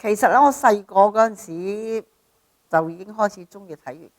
其實咧，我細個嗰陣時就已經開始中意睇粵劇。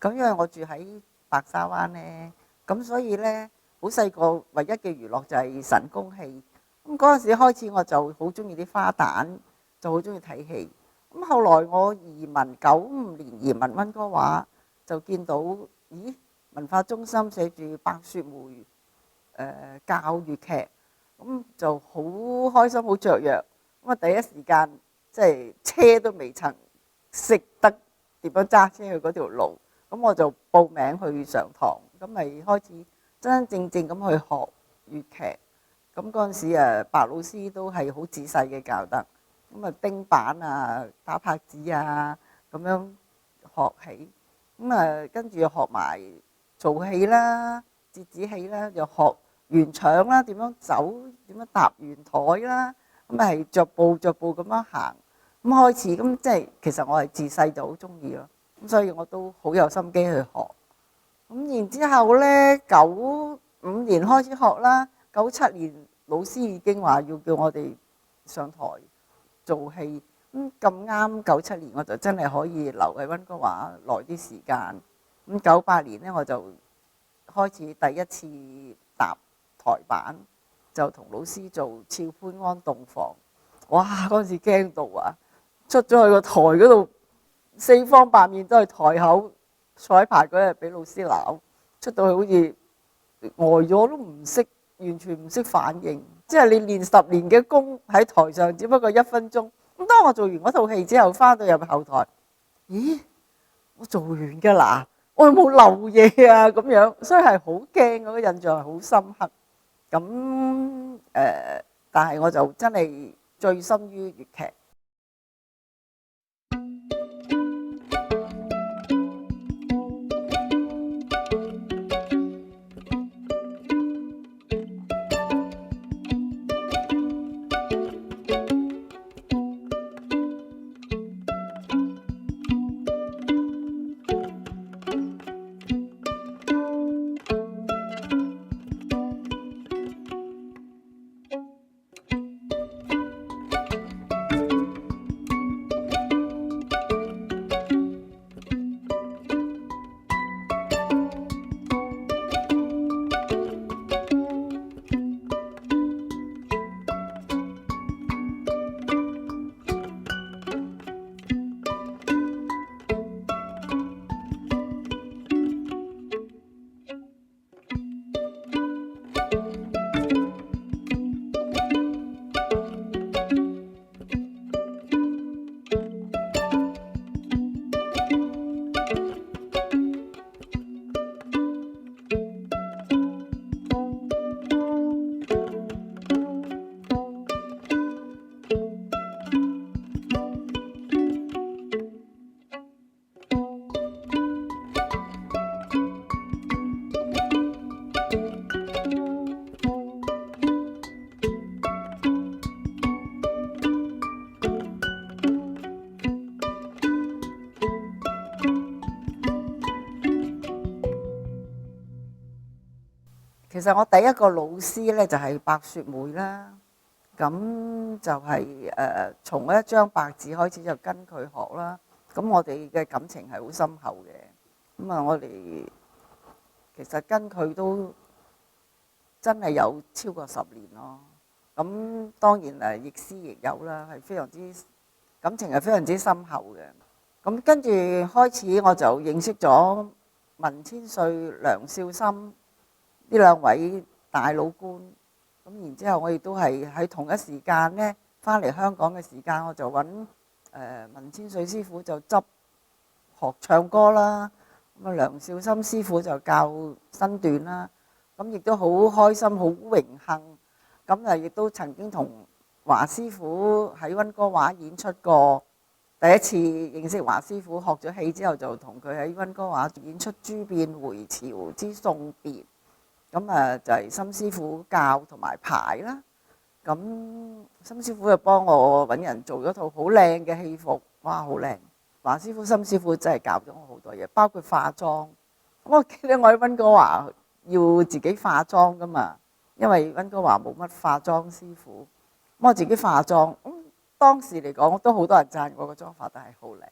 咁因為我住喺白沙灣咧，咁所以咧好細個唯一嘅娛樂就係神功戲。咁嗰陣時開始我就好中意啲花旦，就好中意睇戲。咁後來我移民95年移民溫哥華，就見到咦文化中心寫住白雪梅教粵劇，咁就好開心好雀躍。咁啊第一時間即係車都未曾識得點樣揸車去嗰條路，咁我就報名去上堂，咁咪開始真真正正咁去學粵劇。咁嗰陣時白老師都係好仔細嘅教得，咁啊叮板啊打拍子啊咁樣學起，咁啊跟住又學埋做戲啦、折子戲啦，又學圓場啦，點樣走、點樣搭圓台啦，咁係逐步逐步咁樣行，咁開始咁即係其實我係自細就好中意咯，咁所以我都好有心機去學。咁然之後咧95年開始學啦，97年老師已經話要叫我哋上台做戲，咁咁啱97年我就真係可以留喺溫哥華耐啲時間。咁98年咧我就開始第一次搭台板，就同老師做俏潘安洞房。哇！嗰陣時驚到啊，出咗去個台嗰度，四方八面都係台口，彩排嗰日俾老師鬧，出到去好似呆咗都唔識，完全唔識反應。即係你練10年嘅功喺台上，只不過1分鐘。咁當我做完嗰套戲之後，翻到入後台，咦？我做完㗎啦，我有冇漏嘢啊？咁樣，所以係好驚，嗰個印象係好深刻。咁但係我就真係醉心於粵劇。其實我第一個老師咧就係白雪梅啦，咁就係從一張白紙開始就跟佢學啦。咁我哋嘅感情係好深厚嘅。咁啊，我哋其實跟佢都真係有超過10年咯。咁當然亦師亦友啦，係非常之感情係非常之深厚嘅。咁跟住開始我就認識咗文千歲、梁少森呢兩位大老倌。咁然之後我亦都係喺同一時間咧翻嚟香港嘅時間，我就揾文千歲師傅就執學唱歌啦，咁啊梁少森師傅就教身段啦。咁亦都好開心好榮幸，咁啊亦都曾經同華師傅喺溫哥華演出過。第一次認識華師傅，學咗戲之後就同佢喺溫哥華演出《朱變回朝之送別》。咁啊就係森師傅教同埋排啦。咁森師傅就幫我揾人做咗套好靚嘅戲服，哇好靚！華師傅、森師傅真係教咗我好多嘢，包括化妝。我記得我喺溫哥華要自己化妝噶嘛，因為溫哥華冇乜化妝師傅，咁我自己化妝。當時嚟講都好多人讚我個妝化得係好靚。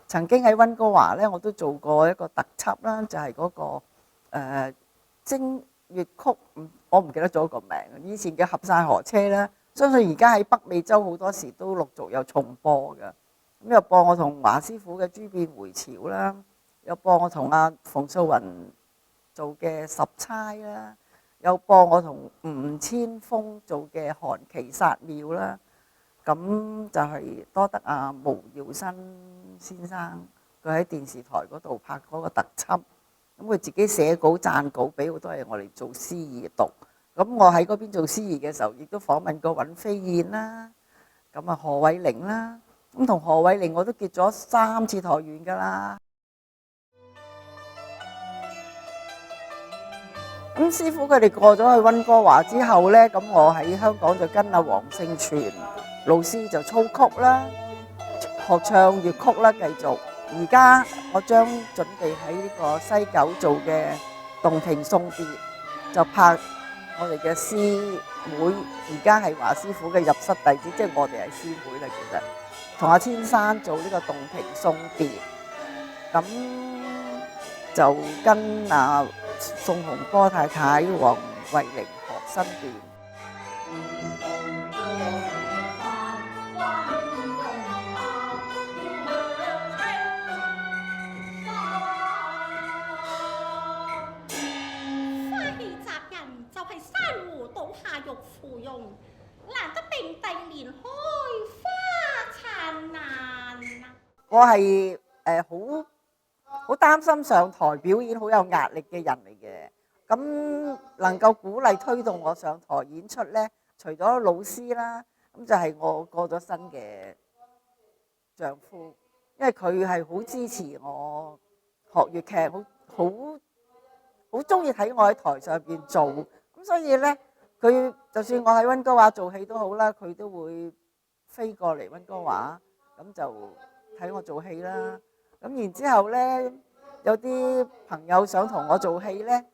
曾經喺溫哥華咧，我都做過一個特輯啦，就係嗰個正月曲，我唔記得咗個名。以前嘅合晒河車啦，相信而家喺北美洲好多時都陸續有重播嘅。咁又播我同華師傅嘅《朱變回潮》啦，又播我同阿馮素雲做嘅《十釵》啦，又播我同吳千峰做嘅《韓琦殺廟》啦。咁就係多得阿毛耀新先生，佢喺電視台嗰度拍嗰個特輯。咁佢自己寫稿撰稿俾好多嘢我哋做司儀讀。咁我喺嗰邊做司儀嘅時候，亦都訪問過尹飛燕啦，咁啊何偉玲啦。咁同何偉玲我都結咗3次台緣㗎啦。咁師傅佢哋過咗去溫哥華之後呢，咁我喺香港就跟阿黃勝全老師就操曲啦，學唱粵曲啦，繼續。而家我將準備喺呢個西九做嘅《洞庭送別》，就拍我哋嘅師妹，而家係華師傅嘅入室弟子，即係我哋係師妹啦。其實同阿千山做呢個《洞庭送別》，咁就跟阿宋洪波太太黃慧玲學身段。我係好擔心上台表演好有壓力嘅人嚟嘅，咁能夠鼓勵推動我上台演出呢，除咗老師啦，咁就係我過咗身嘅丈夫，因為佢係好支持我學粵劇，好中意睇我喺台上邊做，咁所以呢，佢就算我喺溫哥華做戲都好啦，佢都會飛過嚟溫哥華，咁就睇我做戲啦。咁然之後呢，有啲朋友想同我做戲呢，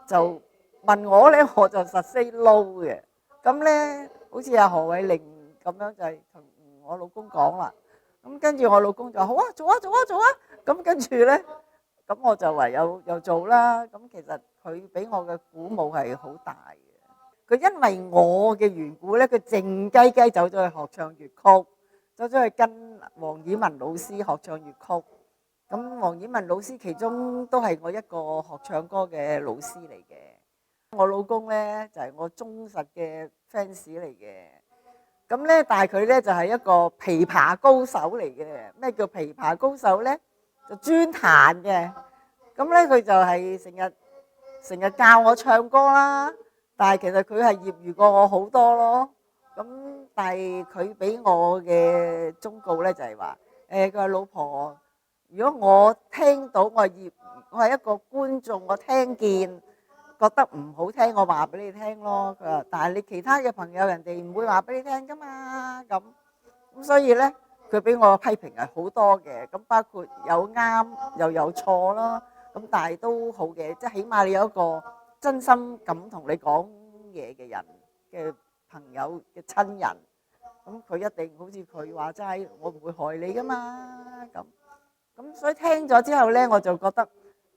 就問我呢，我就實 say no 嘅。咁呢，好似阿何偉玲咁樣就係同我老公講啦。咁跟住我老公就話好啊，做啊做啊做啊。咁跟住呢，咁我就唯有又做啦。咁其實佢俾我嘅鼓舞係好大嘅。佢因為我嘅緣故呢，佢靜雞雞走咗去學唱粵曲，走咗去跟黃綺雯老師學唱粵曲。咁黃綺雯老師其中都係我一個學唱歌嘅老師嚟嘅。我老公呢就係我忠實嘅 fans 嚟嘅。咁呢，但係佢呢就係一個琵琶高手嚟嘅。咩叫琵琶高手呢？就專彈嘅。咁呢佢就係成日教我唱歌啦。但係其實佢係業餘過我好多咯。咁但係佢俾我嘅忠告呢就係話，佢話老婆，如果我聽到我係一個觀眾，我聽見覺得唔好聽，我話俾你聽咯。佢話，但係你其他嘅朋友人哋唔會話俾你聽噶嘛。咁所以呢，佢俾我批評係好多嘅。咁包括有啱又有錯咯。咁但係都好嘅，即係起碼你有一個真心咁同你講嘢嘅人嘅朋友嘅親人。咁佢一定好似佢話齋，我唔會害你噶嘛。咁所以聽咗之後呢，我就覺得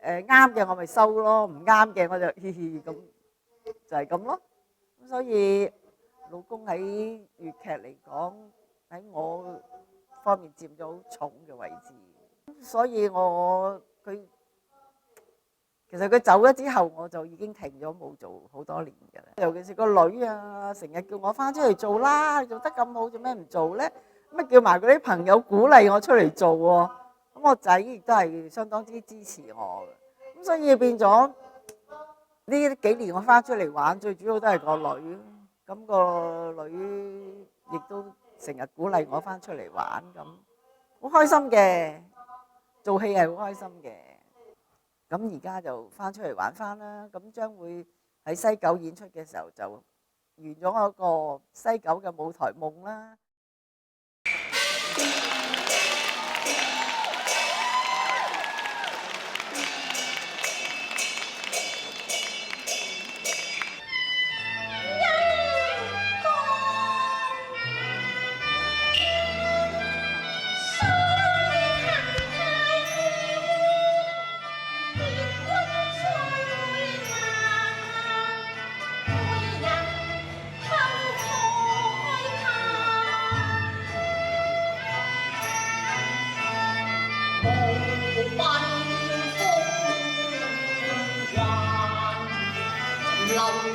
啱嘅我咪收咯，唔啱嘅我就嘻嘻咁，就係咁咯。咁所以老公喺粵劇嚟講，喺我方面佔咗好重嘅位置。所以其實佢走咗之後，我就已經停咗冇做好多年嘅啦。尤其是個女啊，成日叫我翻出嚟做啦，你做得咁好，做咩唔做呢？咁啊叫埋嗰啲朋友鼓勵我出嚟做喎。咁我仔亦都係相當之支持我嘅。咁所以變咗呢幾年我翻出嚟玩，最主要都係個女。咁個女亦都成日鼓勵我翻出嚟玩，咁好開心嘅。做戲係好開心嘅。咁而家就翻出嚟玩翻啦。咁將會喺西九演出嘅時候就完咗我個西九嘅舞台夢啦。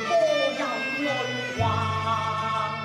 歌有淚橫。